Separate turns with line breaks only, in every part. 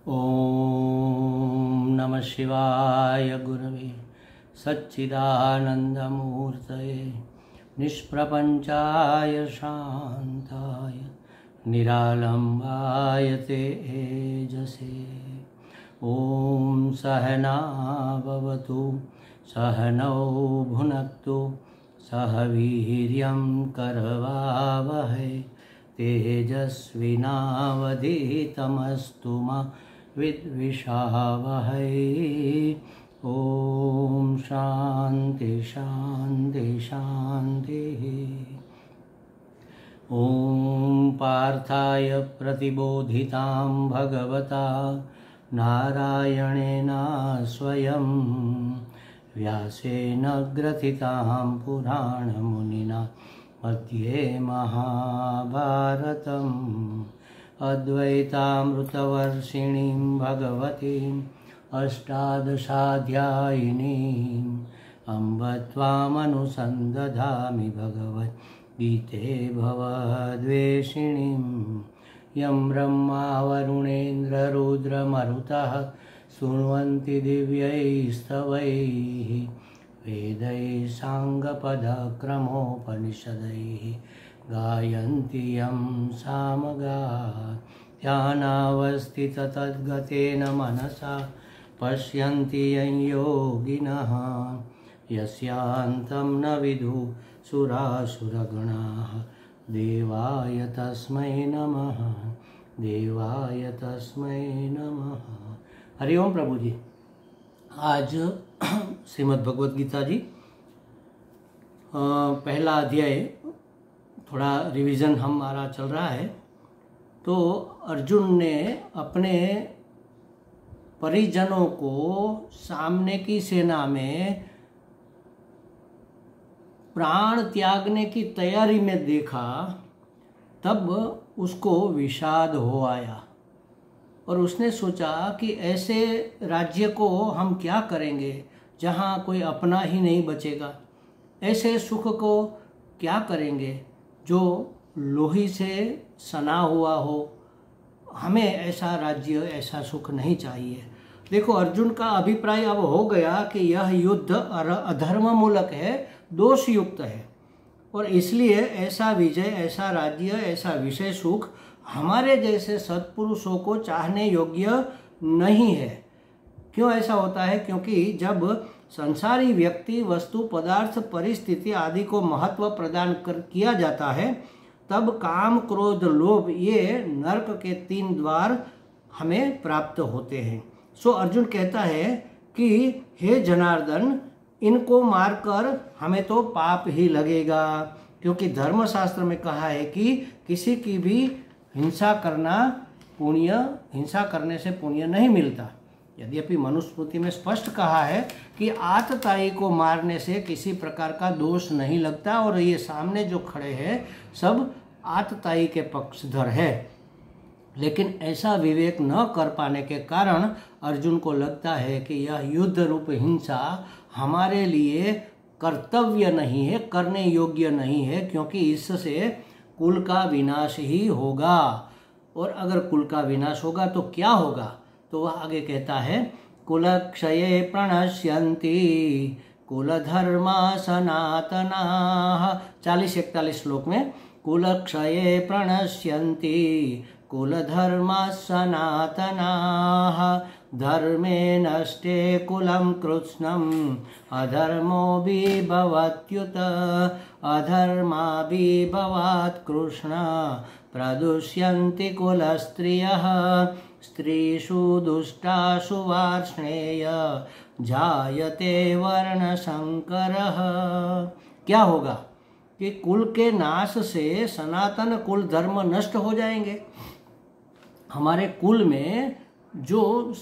ओम नमः शिवाय गुरवे सच्चिदानंदमूर्तये निष्प्रपंचाय शांताय निरालंबाय तेजसे। ओम सहना भवतु सहनौ भुनक्तु सह वीर्यं करवावहै तेजस्विनावधीतमस्तु मा विद्विषावहै। ओम शांति शांति शांति। ओम पार्थाय प्रतिबोधितां भगवता नारायणेन स्वयं व्यासेन ग्रथितां पुराणमुनिना मध्ये महाभारतम् अद्वैतामृतवर्षिणीं भगवतीम् अष्टादशाध्यायिनीम् अम्ब त्वामनुसन्दधामि भगवद्गीते भवद्वेषिणीम्। यं ब्रह्मा वरुणेन्द्ररुद्रमरुतः शृण्वन्ति दिव्यैस्तवैः वेदैः साङ्गपदक्रमोपनिषदैः गायन्ति यं सामगाः। ध्यानावस्थिततद्गतेन मनसा पश्यन्ति यं योगिनः यस्यान्तं न विदुः सुरासुरगणाः। देवाय तस्मै नमः, देवाय तस्मै नमः। हरिओम प्रभु जी। आज श्रीमद् भगवद गीता जी पहला अध्याय, थोड़ा रिवीजन हमारा चल रहा है। तो अर्जुन ने अपने परिजनों को सामने की सेना में प्राण त्यागने की तैयारी में देखा, तब उसको विषाद हो आया और उसने सोचा कि ऐसे राज्य को हम क्या करेंगे जहाँ कोई अपना ही नहीं बचेगा। ऐसे सुख को क्या करेंगे जो लोही से सना हुआ हो। हमें ऐसा राज्य, ऐसा सुख नहीं चाहिए। देखो, अर्जुन का अभिप्राय अब हो गया कि यह युद्ध अधर्म मूलक है, दोष युक्त है, और इसलिए ऐसा विजय, ऐसा राज्य, ऐसा विषय सुख हमारे जैसे सत्पुरुषों को चाहने योग्य नहीं है। क्यों ऐसा होता है? क्योंकि जब संसारी व्यक्ति, वस्तु, पदार्थ, परिस्थिति आदि को महत्व प्रदान किया जाता है, तब काम, क्रोध, लोभ, ये नरक के 3 द्वार हमें प्राप्त होते हैं। सो अर्जुन कहता है कि हे जनार्दन, इनको मारकर हमें तो पाप ही लगेगा, क्योंकि धर्मशास्त्र में कहा है कि किसी की भी हिंसा करना पुण्य, हिंसा करने से पुण्य नहीं मिलता। यद्यपि मनुस्मृति में स्पष्ट कहा है कि आतताई को मारने से किसी प्रकार का दोष नहीं लगता, और ये सामने जो खड़े हैं सब आतताई के पक्षधर है। लेकिन ऐसा विवेक न कर पाने के कारण अर्जुन को लगता है कि यह युद्ध रूप हिंसा हमारे लिए कर्तव्य नहीं है, करने योग्य नहीं है, क्योंकि इससे कुल का विनाश ही होगा। और अगर कुल का विनाश होगा तो क्या होगा? तो वह आगे कहता है, कुलक्षये प्रणश्यन्ति कुलधर्मा सनातनाः। 40-41 श्लोक में, कुलक्षये प्रणश्यन्ति कुलधर्मा सनातनाः धर्मे नष्टे कुलं कृत्स्नम् अधर्मो विभवत्युत अधर्माभिभवात् कृष्ण प्रदुष्यन्ति कुलस्त्रियः स्त्रीषु दुष्टासु वार्ष्णेय जायते वर्णशंकरः। क्या होगा कि कुल के नाश से सनातन कुल धर्म नष्ट हो जाएंगे। हमारे कुल में जो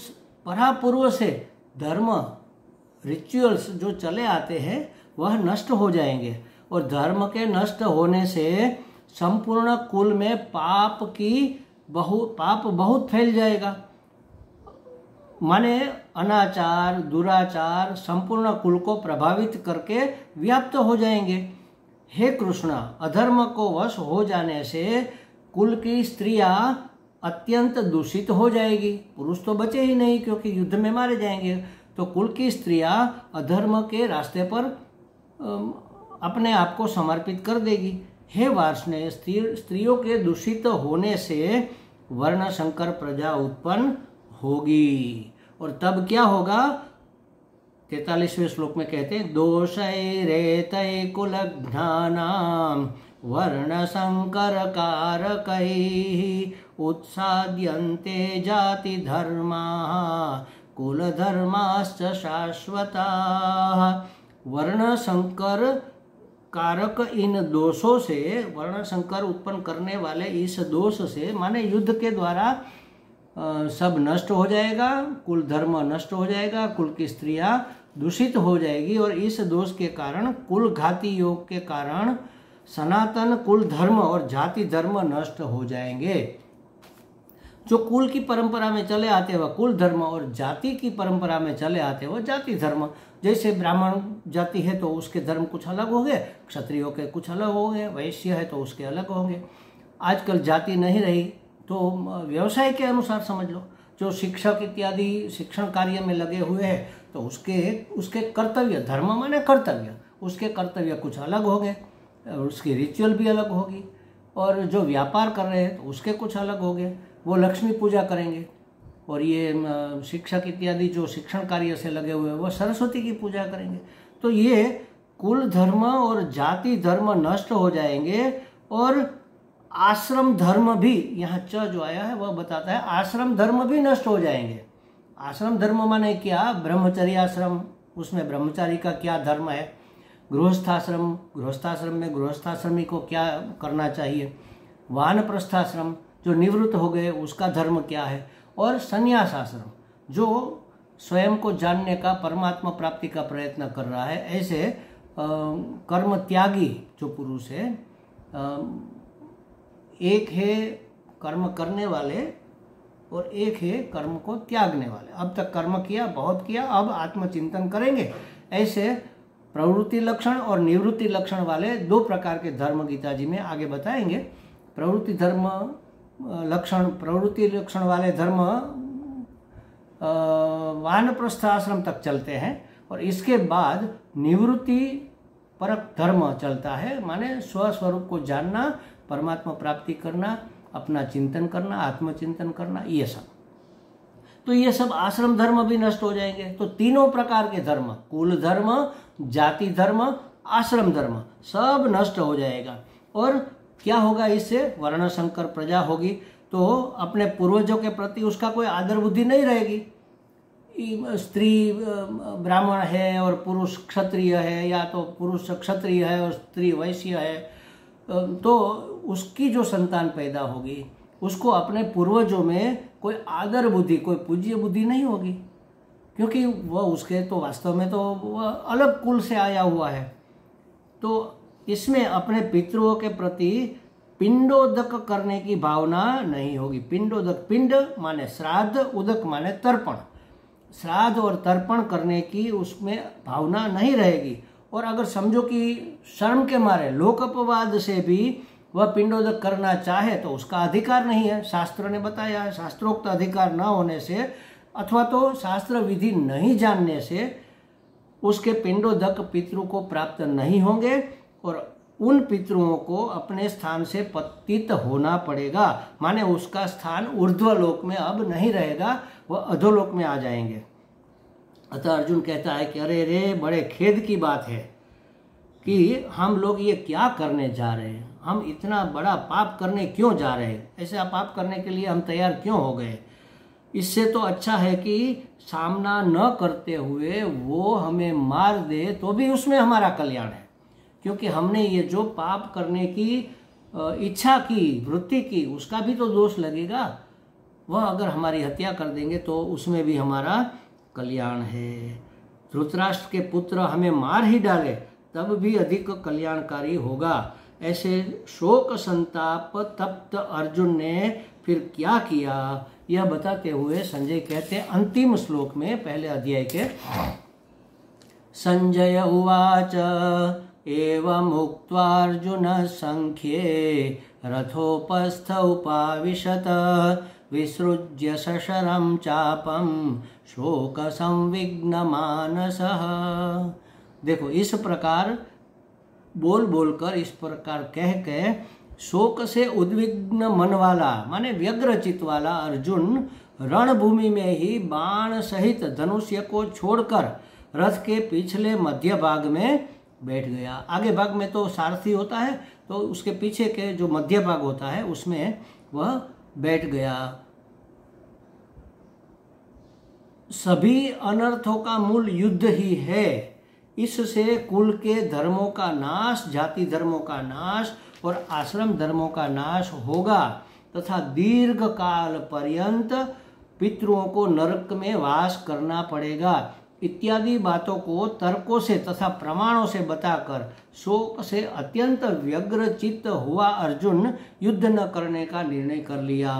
परापूर्व से धर्म, रिचुअल्स जो चले आते हैं वह नष्ट हो जाएंगे, और धर्म के नष्ट होने से संपूर्ण कुल में पाप बहुत फैल जाएगा। माने अनाचार, दुराचार संपूर्ण कुल को प्रभावित करके व्याप्त हो जाएंगे। हे कृष्ण, अधर्म को वश हो जाने से कुल की स्त्रियां अत्यंत दूषित हो जाएगी। पुरुष तो बचे ही नहीं क्योंकि युद्ध में मारे जाएंगे। तो कुल की स्त्रियां अधर्म के रास्ते पर अपने आप को समर्पित कर देगी। हे वार्ष्णेय, स्त्रियों के दूषित होने से वर्ण संकर प्रजा उत्पन्न होगी। और तब क्या होगा? 43वें श्लोक में कहते हैं, दोषै रेतै कुलघ्नानां वर्ण संकर कारकैः उत्साद्यन्ते जाति धर्माः कुल धर्माश्च शाश्वताः। वर्ण संकर कारक इन दोषों से, वर्ण संकर उत्पन्न करने वाले इस दोष से, माने युद्ध के द्वारा सब नष्ट हो जाएगा, कुल धर्म नष्ट हो जाएगा, कुल की स्त्रियां दूषित हो जाएगी और इस दोष के कारण, कुल घाती योग के कारण सनातन कुल धर्म और जाति धर्म नष्ट हो जाएंगे। जो कुल की परंपरा में चले आते वह कुल धर्म और जाति की परंपरा में चले आते वह जाति धर्म। जैसे ब्राह्मण जाति है तो उसके धर्म कुछ अलग होंगे, क्षत्रियों के कुछ अलग होंगे, वैश्य है तो उसके अलग होंगे। आजकल जाति नहीं रही तो व्यवसाय के अनुसार समझ लो। जो शिक्षक इत्यादि शिक्षण कार्य में लगे हुए हैं तो उसके कर्तव्य, धर्म माने कर्तव्य, उसके कर्तव्य कुछ अलग होंगे, उसकी रिचुअल भी अलग होगी। और जो व्यापार कर रहे हैं तो उसके कुछ अलग होंगे, वो लक्ष्मी पूजा करेंगे। और ये शिक्षक इत्यादि जो शिक्षण कार्य से लगे हुए हैं वो सरस्वती की पूजा करेंगे। तो ये कुल धर्म और जाति धर्म नष्ट हो जाएंगे और आश्रम धर्म भी, यहाँ च जो आया है वह बताता है आश्रम धर्म भी नष्ट हो जाएंगे। आश्रम धर्म माने क्या? ब्रह्मचर्य आश्रम, उसमें ब्रह्मचारी का क्या धर्म है, गृहस्थाश्रम, गृहस्थाश्रम में गृहस्थाश्रमी को क्या करना चाहिए, वानप्रस्थाश्रम जो निवृत्त हो गए उसका धर्म क्या है, और संन्यास आश्रम जो स्वयं को जानने का, परमात्मा प्राप्ति का प्रयत्न कर रहा है। ऐसे कर्म त्यागी जो पुरुष है, एक है कर्म करने वाले और एक है कर्म को त्यागने वाले। अब तक कर्म किया, बहुत किया, अब आत्मचिंतन करेंगे। ऐसे प्रवृत्ति लक्षण और निवृत्ति लक्षण वाले दो प्रकार के धर्म गीता जी में आगे बताएंगे। प्रवृत्ति लक्षण वाले धर्म वानप्रस्थ आश्रम तक चलते हैं और इसके बाद निवृत्ति परक धर्म चलता है, माने स्वस्वरूप को जानना, परमात्मा प्राप्ति करना, अपना चिंतन करना, आत्मचिंतन करना, ये सब। तो ये सब आश्रम धर्म भी नष्ट हो जाएंगे। तो तीनों प्रकार के धर्म, कुल धर्म, जाति धर्म, आश्रम धर्म, सब नष्ट हो जाएगा। और क्या होगा इससे? वर्ण संकर प्रजा होगी। तो अपने पूर्वजों के प्रति उसका कोई आदर बुद्धि नहीं रहेगी। स्त्री ब्राह्मण है और पुरुष क्षत्रिय है, या तो पुरुष क्षत्रिय है और स्त्री वैश्य है, तो उसकी जो संतान पैदा होगी उसको अपने पूर्वजों में कोई आदर बुद्धि, कोई पूज्य बुद्धि नहीं होगी, क्योंकि वह उसके तो वास्तव में तो वह अलग कुल से आया हुआ है। तो इसमें अपने पितरों के प्रति पिंडोदक करने की भावना नहीं होगी। पिंडोदक, पिंड माने श्राद्ध, उदक माने तर्पण, श्राद्ध और तर्पण करने की उसमें भावना नहीं रहेगी। और अगर समझो कि शर्म के मारे, लोक अपवाद से भी वह पिंडोदक करना चाहे तो उसका अधिकार नहीं है। शास्त्र ने बताया है, शास्त्रोक्त अधिकार न होने से अथवा तो शास्त्र विधि नहीं जानने से उसके पिंडोदक पितरों को प्राप्त नहीं होंगे और उन पितरों को अपने स्थान से पतित होना पड़ेगा। माने उसका स्थान ऊर्ध्वलोक में अब नहीं रहेगा, वह अधोलोक में आ जाएंगे। अतः अर्जुन कहता है कि अरे रे, बड़े खेद की बात है कि हम लोग ये क्या करने जा रहे हैं, हम इतना बड़ा पाप करने क्यों जा रहे हैं, ऐसा पाप करने के लिए हम तैयार क्यों हो गए। इससे तो अच्छा है कि सामना न करते हुए वो हमें मार दे तो भी उसमें हमारा कल्याण है, क्योंकि हमने ये जो पाप करने की इच्छा की, वृत्ति की, उसका भी तो दोष लगेगा। वह अगर हमारी हत्या कर देंगे तो उसमें भी हमारा कल्याण है। धृतराष्ट्र के पुत्र हमें मार ही डाले तब भी अधिक कल्याणकारी होगा। ऐसे शोक संताप तप्त अर्जुन ने फिर क्या किया, यह बताते हुए संजय कहते हैं अंतिम श्लोक में, पहले अध्याय के, संजय उवाच एवं उक्त्वार्जुन संख्ये रथोपस्थ उपाविशत विसृज्य सशरं चापम शोक संविघ्न मानसः। देखो इस प्रकार बोल बोलकर, इस प्रकार कह के शोक से उद्विग्न मन वाला माने व्यग्र चित्त वाला अर्जुन रणभूमि में ही बाण सहित धनुष्य को छोड़कर रथ के पिछले मध्य भाग में बैठ गया। आगे भाग में तो सारथी होता है, तो उसके पीछे के जो मध्य भाग होता है उसमें वह बैठ गया। सभी अनर्थों का मूल युद्ध ही है। इससे कुल के धर्मों का नाश, जाति धर्मों का नाश और आश्रम धर्मों का नाश होगा तथा दीर्घ काल पर्यंत पितरों को नरक में वास करना पड़ेगा। इत्यादि बातों को तर्कों से तथा प्रमाणों से बताकर शोक से अत्यंत व्यग्र चित्त हुआ अर्जुन युद्ध न करने का निर्णय कर लिया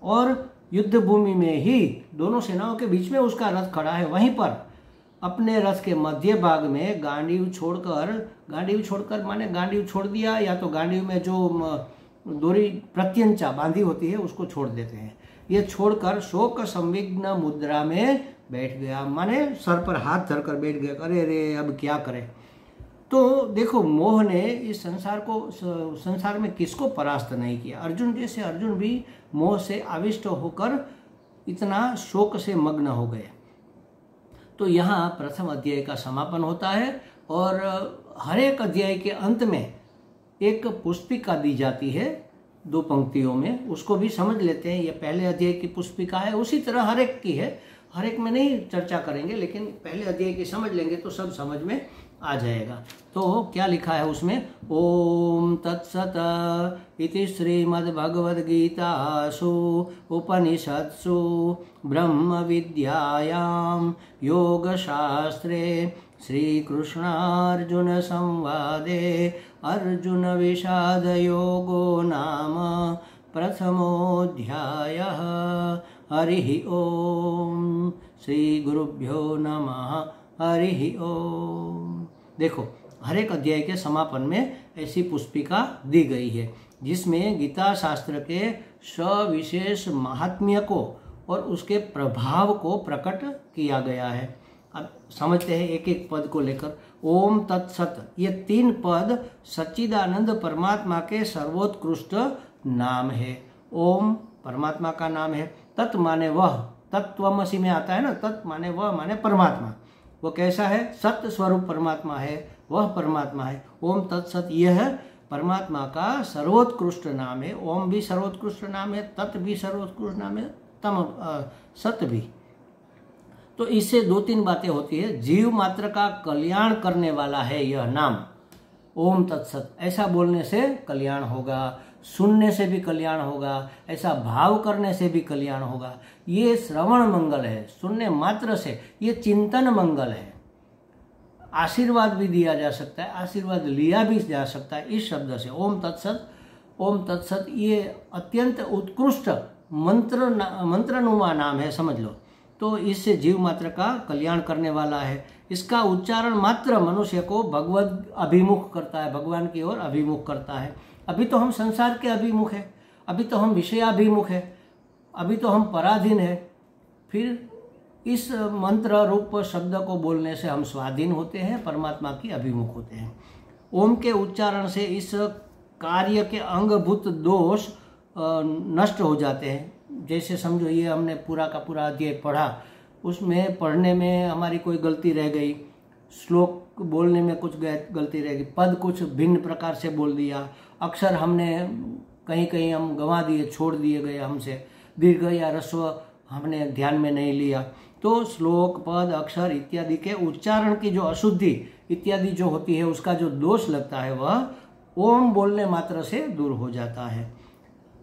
और युद्ध भूमि में ही दोनों सेनाओं के बीच में उसका रथ खड़ा है, वहीं पर अपने रथ के मध्य भाग में गांडीव छोड़कर माने गांडीव छोड़ दिया, या तो गांडीव में जो डोरी प्रत्यंचा बांधी होती है उसको छोड़ देते हैं। ये छोड़कर शोक संविघ्न मुद्रा में बैठ गया, माने सर पर हाथ धरकर बैठ गया। अरे रे अब क्या करें। तो देखो मोह ने इस संसार में किसको परास्त नहीं किया। अर्जुन जैसे अर्जुन भी मोह से आविष्ट होकर इतना शोक से मग्न हो गए। तो यहाँ प्रथम अध्याय का समापन होता है और हर एक अध्याय के अंत में एक पुष्पिका दी जाती है 2 पंक्तियों में, उसको भी समझ लेते हैं। ये पहले अध्याय की पुष्पिका है, उसी तरह हर एक की है, हर एक में नहीं चर्चा करेंगे, लेकिन पहले अध्याय की समझ लेंगे तो सब समझ में आ जाएगा। तो क्या लिखा है उसमें, ओम तत्सत इति श्रीमद्भगवद्गीतासु उपनिषत्सु ब्रह्म विद्यायां योगशास्त्रे श्रीकृष्णार्जुन संवादे अर्जुन विषाद योगो नाम प्रथमोऽध्यायः। हरि ओम। श्री गुरुभ्यो नमः। हरि ओम। देखो हर एक अध्याय के समापन में ऐसी पुष्पिका दी गई है जिसमें गीता शास्त्र के सविशेष महात्म्य को और उसके प्रभाव को प्रकट किया गया है। अब समझते हैं एक एक पद को लेकर। ओम तत्सत, ये 3 पद सच्चिदानंद परमात्मा के सर्वोत्कृष्ट नाम है। ओम परमात्मा का नाम है, तत् माने वह, तत्त्वमसि में आता है ना, तत् माने वह माने परमात्मा, वो कैसा है, सत्य स्वरूप परमात्मा है, वह परमात्मा है। ओम तत्सत यह परमात्मा का सर्वोत्कृष्ट नाम है। ओम भी सर्वोत्कृष्ट नाम है, तत् भी सर्वोत्कृष्ट नाम है, सत्य भी। तो इससे 2-3 बातें होती है। जीव मात्र का कल्याण करने वाला है यह नाम ओम तत्सत। ऐसा बोलने से कल्याण होगा, सुनने से भी कल्याण होगा, ऐसा भाव करने से भी कल्याण होगा। ये श्रवण मंगल है, सुनने मात्र से ये चिंतन मंगल है। आशीर्वाद भी दिया जा सकता है, आशीर्वाद लिया भी जा सकता है इस शब्द से। ओम तत्सत, ओम तत्सत ये अत्यंत उत्कृष्ट मंत्रनुमा नाम है, समझ लो। तो इससे जीव मात्र का कल्याण करने वाला है। इसका उच्चारण मात्र मनुष्य को भगवत अभिमुख करता है, भगवान की ओर अभिमुख करता है। अभी तो हम संसार के अभिमुख है, अभी तो हम विषयाभिमुख है, अभी तो हम पराधीन है। फिर इस मंत्र रूप शब्द को बोलने से हम स्वाधीन होते हैं, परमात्मा की अभिमुख होते हैं। ओम के उच्चारण से इस कार्य के अंगभूत दोष नष्ट हो जाते हैं। जैसे समझो ये हमने पूरा का पूरा अध्याय पढ़ा, उसमें पढ़ने में हमारी कोई गलती रह गई, श्लोक बोलने में कुछ गलती रह गई, पद कुछ भिन्न प्रकार से बोल दिया, अक्षर हमने कहीं कहीं हम गंवा दिए, छोड़ दिए गए हमसे, दीर्घ या ह्रस्व हमने ध्यान में नहीं लिया, तो श्लोक पद अक्षर इत्यादि के उच्चारण की जो अशुद्धि इत्यादि जो होती है, उसका जो दोष लगता है वह ओम बोलने मात्र से दूर हो जाता है।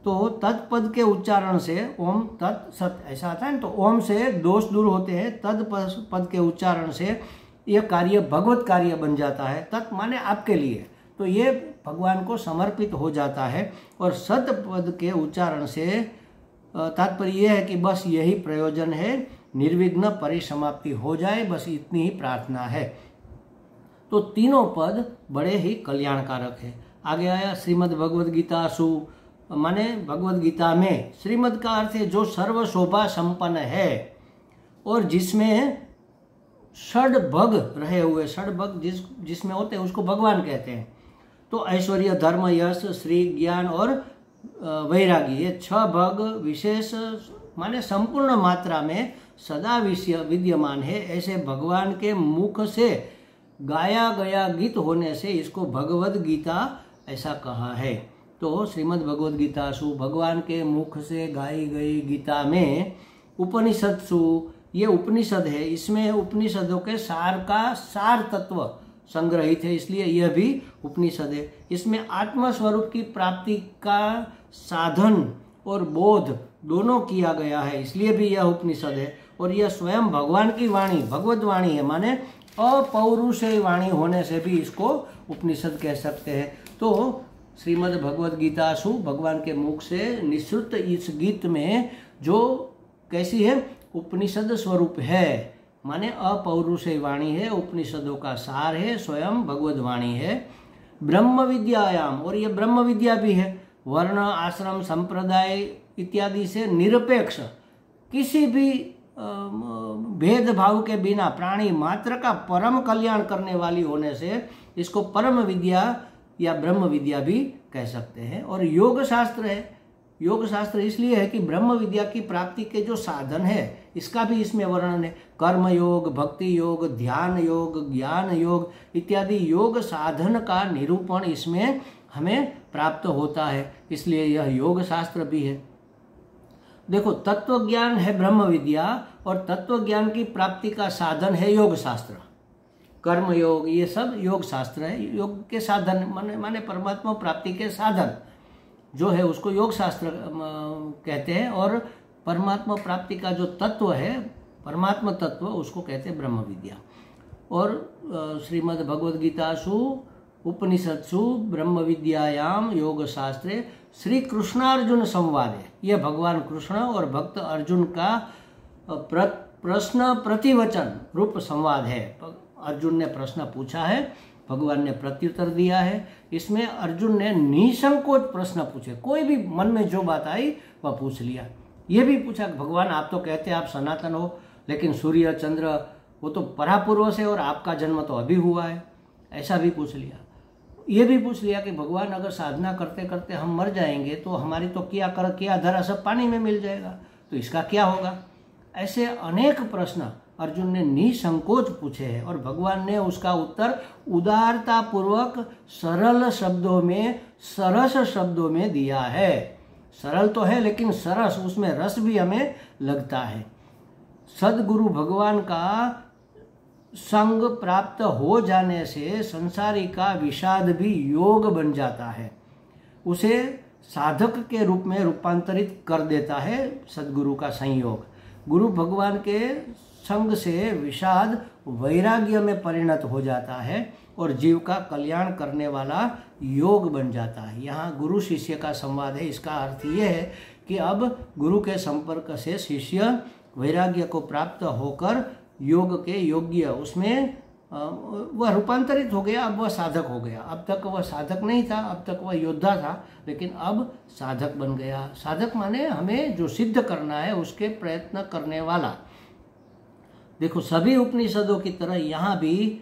तो तत्पद के उच्चारण से ओम तत् सत ऐसा आता है ना, तो ओम से दोष दूर होते हैं, तद पद के उच्चारण से यह कार्य भगवत कार्य बन जाता है। तत् माने आपके लिए, तो ये भगवान को समर्पित हो जाता है। और सत पद के उच्चारण से तात्पर्य यह है कि बस यही प्रयोजन है, निर्विघ्न परिसमाप्ति हो जाए, बस इतनी ही प्रार्थना है। तो तीनों पद बड़े ही कल्याणकारक है। आगे आया श्रीमद् भगवद गीता सु माने भगवद गीता में श्रीमद का अर्थ है जो सर्व शोभा संपन्न है और जिसमें षड भग रहे हुए, षड भग जिसमें होते हैं उसको भगवान कहते हैं। तो ऐश्वर्य, धर्म, यश, श्री, ज्ञान और वैरागी, ये 6 भग विशेष माने संपूर्ण मात्रा में सदा विद्यमान है। ऐसे भगवान के मुख से गाया गया गीत होने से इसको भगवद गीता ऐसा कहा है। तो श्रीमद् भगवद गीतासु, भगवान के मुख से गाई गई गीता में उपनिषदसु, ये उपनिषद है, इसमें उपनिषदों के सार का सार तत्व संग्रहित है, इसलिए यह भी उपनिषद है। इसमें आत्मस्वरूप की प्राप्ति का साधन और बोध दोनों किया गया है, इसलिए भी यह उपनिषद है। और यह स्वयं भगवान की वाणी, भगवद वाणी है, माने अपौरुषेय वाणी होने से भी इसको उपनिषद कह सकते हैं। तो श्रीमद् भगवद गीतासु, भगवान के मुख से निःसृत इस गीत में जो कैसी है, उपनिषद स्वरूप है, माने अपौरुषेय वाणी है, उपनिषदों का सार है, स्वयं भगवद वाणी है। ब्रह्म विद्यायाम, और ये ब्रह्म विद्या भी है, वर्ण, आश्रम, संप्रदाय इत्यादि से निरपेक्ष, किसी भी भेदभाव के बिना प्राणी मात्र का परम कल्याण करने वाली होने से इसको परम विद्या या ब्रह्म विद्या भी कह सकते हैं। और योग शास्त्र है, योग शास्त्र इसलिए है कि ब्रह्म विद्या की प्राप्ति के जो साधन है इसका भी इसमें वर्णन है। कर्म योग, भक्ति योग, ध्यान योग, ज्ञान योग इत्यादि योग साधन का निरूपण इसमें हमें प्राप्त होता है, इसलिए यह योग शास्त्र भी है। देखो, तत्व ज्ञान है ब्रह्म विद्या और तत्व ज्ञान की प्राप्ति का साधन है योग शास्त्र। कर्म योग, ये सब योग शास्त्र है, योग के साधन माने परमात्मा प्राप्ति के साधन जो है उसको योग शास्त्र कहते हैं। और परमात्मा प्राप्ति का जो तत्व है, परमात्मा तत्व, उसको कहते हैं ब्रह्म विद्या। और श्रीमद् भगवद गीतासु उपनिषत्सु ब्रह्म विद्यायाम योग शास्त्रे श्री कृष्णार्जुन संवाद है। यह भगवान कृष्ण और भक्त अर्जुन का प्रश्न प्रतिवचन रूप संवाद है। अर्जुन ने प्रश्न पूछा है, भगवान ने प्रत्युत्तर दिया है। इसमें अर्जुन ने निसंकोच प्रश्न पूछे, कोई भी मन में जो बात आई वह पूछ लिया। ये भी पूछा कि भगवान आप तो कहते हैं आप सनातन हो, लेकिन सूर्य चंद्र वो तो परापूर्व से और आपका जन्म तो अभी हुआ है, ऐसा भी पूछ लिया। ये भी पूछ लिया कि भगवान अगर साधना करते करते हम मर जाएंगे तो हमारी तो किया धरा सब पानी में मिल जाएगा, तो इसका क्या होगा। ऐसे अनेक प्रश्न अर्जुन ने निसंकोच पूछे हैं और भगवान ने उसका उत्तर उदारता पूर्वक सरल शब्दों में, सरस शब्दों में दिया है। सरल तो है लेकिन सरस, उसमें रस भी हमें लगता है। सदगुरु भगवान का संग प्राप्त हो जाने से संसारी का विषाद भी योग बन जाता है, उसे साधक के रूप में रूपांतरित कर देता है सदगुरु का संयोग। गुरु भगवान के संग से विषाद वैराग्य में परिणत हो जाता है और जीव का कल्याण करने वाला योग बन जाता है। यहाँ गुरु शिष्य का संवाद है। इसका अर्थ ये है कि अब गुरु के संपर्क से शिष्य वैराग्य को प्राप्त होकर योग के योग्य, उसमें वह रूपांतरित हो गया, अब वह साधक हो गया। अब तक वह साधक नहीं था, अब तक वह योद्धा था, लेकिन अब साधक बन गया। साधक माने हमें जो सिद्ध करना है उसके प्रयत्न करने वाला। देखो, सभी उपनिषदों की तरह यहाँ भी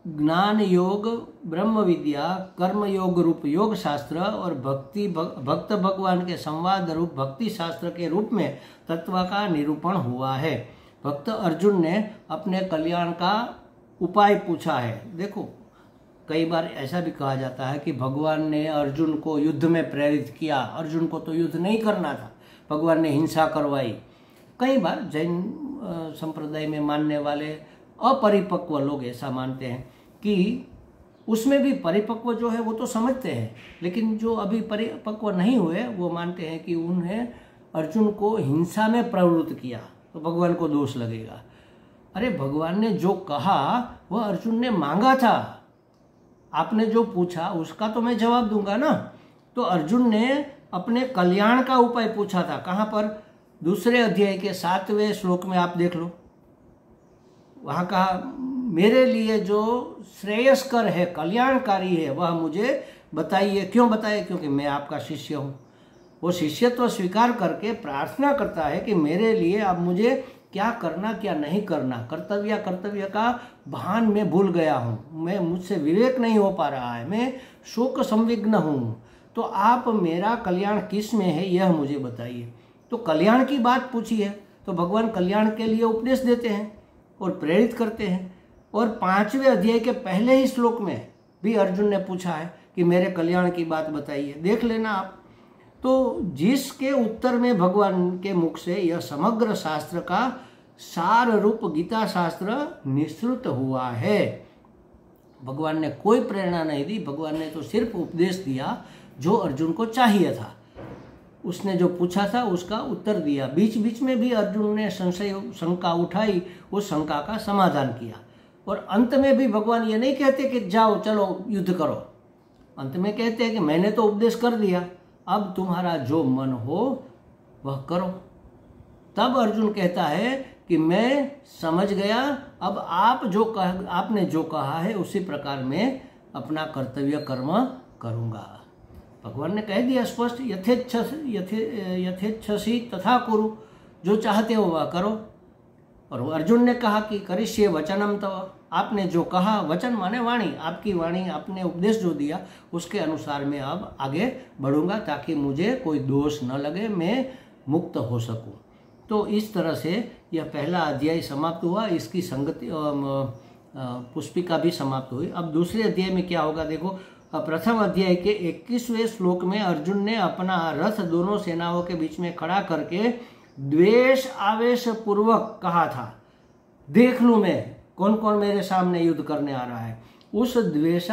ज्ञान योग, ब्रह्म विद्या, कर्म योग रूप योग शास्त्र और भक्त भगवान के संवाद रूप भक्ति शास्त्र के रूप में तत्व का निरूपण हुआ है। भक्त अर्जुन ने अपने कल्याण का उपाय पूछा है। देखो, कई बार ऐसा भी कहा जाता है कि भगवान ने अर्जुन को युद्ध में प्रेरित किया, अर्जुन को तो युद्ध नहीं करना था, भगवान ने हिंसा करवाई। कई बार जैन संप्रदाय में मानने वाले अपरिपक्व लोग ऐसा मानते हैं कि उसमें भी परिपक्व जो है वो तो समझते हैं, लेकिन जो अभी परिपक्व नहीं हुए वो मानते हैं कि उन्हें अर्जुन को हिंसा में प्रवृत्त किया तो भगवान को दोष लगेगा। अरे, भगवान ने जो कहा वह अर्जुन ने मांगा था, आपने जो पूछा उसका तो मैं जवाब दूंगा ना। तो अर्जुन ने अपने कल्याण का उपाय पूछा था। कहाँ पर? दूसरे अध्याय के 7वें श्लोक में आप देख लो, वहां कहा मेरे लिए जो श्रेयस्कर है, कल्याणकारी है, वह मुझे बताइए। क्यों बताइए? क्योंकि मैं आपका शिष्य हूँ। वो शिष्यत्व स्वीकार करके प्रार्थना करता है कि मेरे लिए अब मुझे क्या करना क्या नहीं करना, कर्तव्य का भान मैं भूल गया हूँ, मैं मुझसे विवेक नहीं हो पा रहा है, मैं शोक संविग्न हूँ, तो आप मेरा कल्याण किस में है यह मुझे बताइए। तो कल्याण की बात पूछी है तो भगवान कल्याण के लिए उपदेश देते हैं और प्रेरित करते हैं। और 5वें अध्याय के पहले ही श्लोक में भी अर्जुन ने पूछा है कि मेरे कल्याण की बात बताइए, देख लेना आप। तो जिसके उत्तर में भगवान के मुख से यह समग्र शास्त्र का सार रूप गीता शास्त्र निःसृत हुआ है। भगवान ने कोई प्रेरणा नहीं दी, भगवान ने तो सिर्फ उपदेश दिया जो अर्जुन को चाहिए था। उसने जो पूछा था उसका उत्तर दिया। बीच बीच में भी अर्जुन ने शंका उठाई, उस शंका का समाधान किया। और अंत में भी भगवान ये नहीं कहते कि जाओ चलो युद्ध करो, अंत में कहते हैं कि मैंने तो उपदेश कर दिया, अब तुम्हारा जो मन हो वह करो। तब अर्जुन कहता है कि मैं समझ गया, अब आपने जो कहा है उसी प्रकार मैं अपना कर्तव्य कर्म करूँगा। भगवान ने कह दिया स्पष्ट, यथेच्छसि तथा कुरु, जो चाहते हो वह करो। और अर्जुन ने कहा कि करिष्ये वचनम तव, आपने जो कहा, वचन माने वाणी, आपकी वाणी, आपने उपदेश जो दिया उसके अनुसार मैं अब आगे बढ़ूंगा ताकि मुझे कोई दोष न लगे, मैं मुक्त हो सकूं। तो इस तरह से यह पहला अध्याय समाप्त हुआ, इसकी संगति पुष्पिका भी समाप्त हुई। अब दूसरे अध्याय में क्या होगा देखो। प्रथम अध्याय के 21वें श्लोक में अर्जुन ने अपना रथ दोनों सेनाओं के बीच में खड़ा करके द्वेष आवेश पूर्वक कहा था, देख लूं मैं कौन कौन मेरे सामने युद्ध करने आ रहा है। उस द्वेष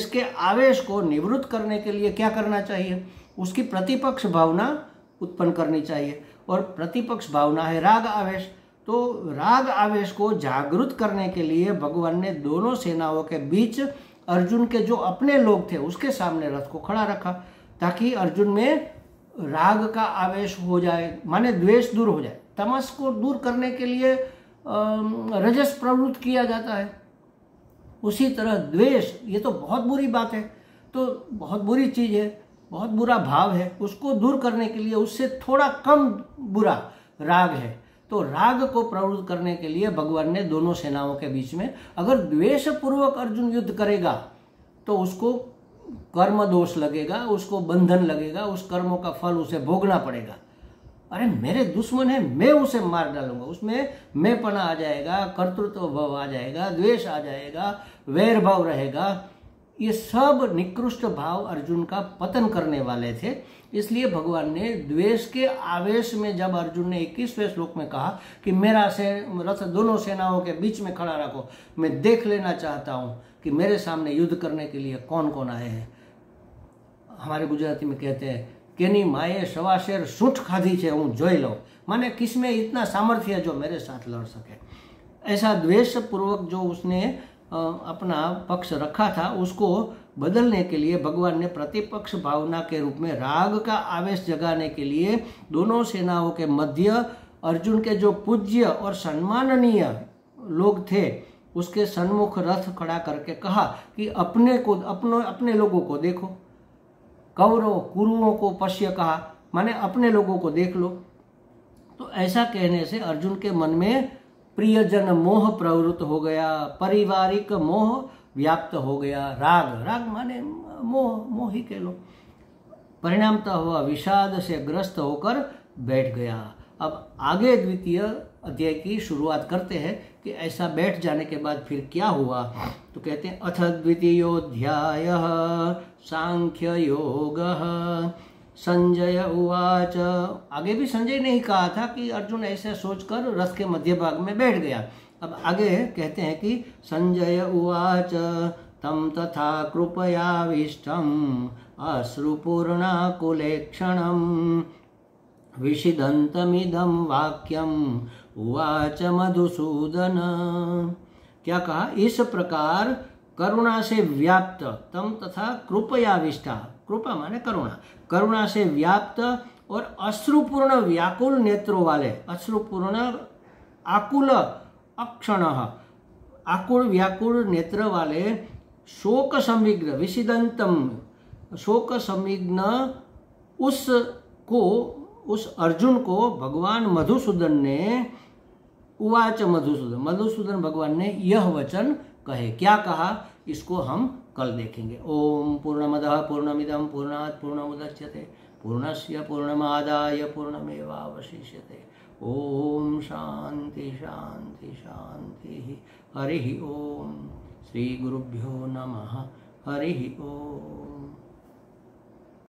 के आवेश को निवृत्त करने के लिए क्या करना चाहिए, उसकी प्रतिपक्ष भावना उत्पन्न करनी चाहिए। और प्रतिपक्ष भावना है राग आवेश। तो राग आवेश को जागृत करने के लिए भगवान ने दोनों सेनाओं के बीच अर्जुन के जो अपने लोग थे उसके सामने रथ को खड़ा रखा, ताकि अर्जुन में राग का आवेश हो जाए, माने द्वेष दूर हो जाए। तमस को दूर करने के लिए रजस प्रवृत्त किया जाता है, उसी तरह द्वेष, ये तो बहुत बुरी बात है, तो बहुत बुरी चीज है, बहुत बुरा भाव है, उसको दूर करने के लिए उससे थोड़ा कम बुरा राग है। तो राग को प्रवृत्त करने के लिए भगवान ने दोनों सेनाओं के बीच में, अगर द्वेष पूर्वक अर्जुन युद्ध करेगा तो उसको कर्म दोष लगेगा, उसको बंधन लगेगा, उस कर्मों का फल उसे भोगना पड़ेगा। अरे मेरे दुश्मन है, मैं उसे मार डालूंगा, उसमें मैं पना आ जाएगा, कर्तृत्व भाव आ जाएगा, द्वेष आ जाएगा, वैर भाव रहेगा। ये सब निकृष्ट भाव अर्जुन का पतन करने वाले थे। इसलिए भगवान ने द्वेष के आवेश में, जब अर्जुन ने 21वें श्लोक में कहा कि मेरा रथ दोनों सेनाओं के बीच में खड़ा रखो, मैं देख लेना चाहता हूं कि मेरे सामने युद्ध करने के लिए कौन कौन आए हैं। हमारे गुजराती में कहते हैं केनी माए सवा शेर सूठ खाधी छे हूँ जोई लो, माने किसमें इतना सामर्थ्य है जो मेरे साथ लड़ सके। ऐसा द्वेष पूर्वक जो उसने अपना पक्ष रखा था उसको बदलने के लिए भगवान ने प्रतिपक्ष भावना के रूप में राग का आवेश जगाने के लिए दोनों सेनाओं के मध्य अर्जुन के जो पूज्य और सम्माननीय लोग थे उसके सन्मुख रथ खड़ा करके कहा कि अपने लोगों को देखो। कौरव कुरुओं को पश्य कहा, माने अपने लोगों को देख लो। तो ऐसा कहने से अर्जुन के मन में प्रियजन मोह प्रवृत्त हो गया, पारिवारिक मोह व्याप्त हो गया, राग माने मोह ही कह लो। परिणामतः हुआ विषाद से ग्रस्त होकर बैठ गया। अब आगे द्वितीय अध्याय की शुरुआत करते हैं कि ऐसा बैठ जाने के बाद फिर क्या हुआ। तो कहते हैं अथ द्वितीयोऽध्याय सांख्य योग संजय उवाच। आगे भी संजय ने ही कहा था कि अर्जुन ऐसे सोचकर रथ के मध्य भाग में बैठ गया। अब आगे कहते हैं कि संजय उवाच तम तथा कृपयाविष्टम अश्रुपूर्णाकुलेक्षणम विषिदन्तमिदं वाक्यम उवाच मधुसूदन। क्या कहा, इस प्रकार करुणा से व्याप्त, तम तथा कृपयाविष्टा, कृपा माने करुणा, करुणा से व्याप्त और अश्रुपूर्ण व्याकुल नेत्रों वाले, अश्रुपूर्ण आकुल अक्षण, आकुल व्याकुल नेत्र वाले, शोक संविग्न विषिदंतम, शोक संविग्न उस अर्जुन को भगवान मधुसूदन ने उवाच मधुसूदन भगवान ने यह वचन कहे। क्या कहा, इसको हम कल देखेंगे। ओम पूर्णमदः पूर्णमिदं पूर्णात् पूर्णमुदच्यते पूर्णस्य पूर्णमादाय पूर्णमेवावशिष्यते। ओम शांति शांति शांति। हरि ओम। श्री गुरुभ्यो नमः। हरि ओम।